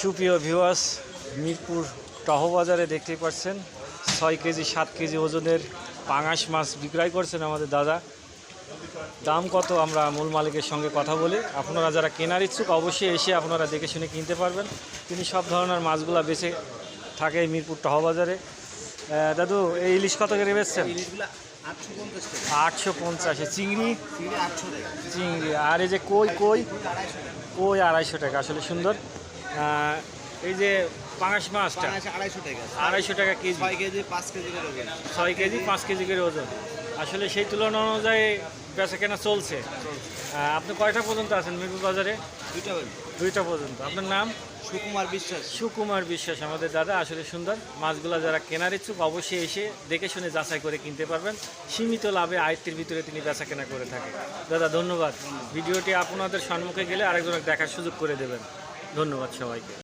সুপ্রিয় ভিউয়ার্স, মিরপুর টহবাজারে দেখতেই পাচ্ছেন 6 কেজি 7 কেজি ওজনের পাঙাশ মাছ বিক্রয় করছেন আমাদের দাদা। দাম কত আমরা মূল মালিকের সঙ্গে কথা বলি। আপনারা যারা কেনার ইচ্ছুক অবশ্যই এসে আপনারা দেখে শুনে কিনতে পারবেন। তিনি সব ধরনের মাছগুলা বেছে থাকে মিরপুর টহবাজারে। দাদু, এই ইলিশ কত করে বেচছেন? 850। চিংড়ি চিংড়ি আর এই যে কই 250 টাকা। আসলে সুন্দর। এই যে পাঙাশ মাছটা 250 টাকা কেজি। 6 কেজি 5 কেজি করে ওজন। আসলে সেই তুলনা অনুযায়ী বেচা কেনা চলছে। আপনি কয়টা পর্যন্ত আছেন মিরপুর বাজারে? 2টা পর্যন্ত। আপনার নাম? সুকুমার বিশ্বাস আমাদের দাদা। আসলে সুন্দর মাছগুলা যারা কেনার ইচ্ছুক অবশ্যই এসে দেখে শুনে যাচাই করে কিনতে পারবেন। সীমিত লাভে আয়ত্তের ভিতরে তিনি বেচা কেনা করে থাকেন। দাদা ধন্যবাদ। ভিডিওটি আপনাদের সম্মুখে গেলে আরেকজনের দেখার সুযোগ করে দেবেন। ধন্যবাদ সবাইকে।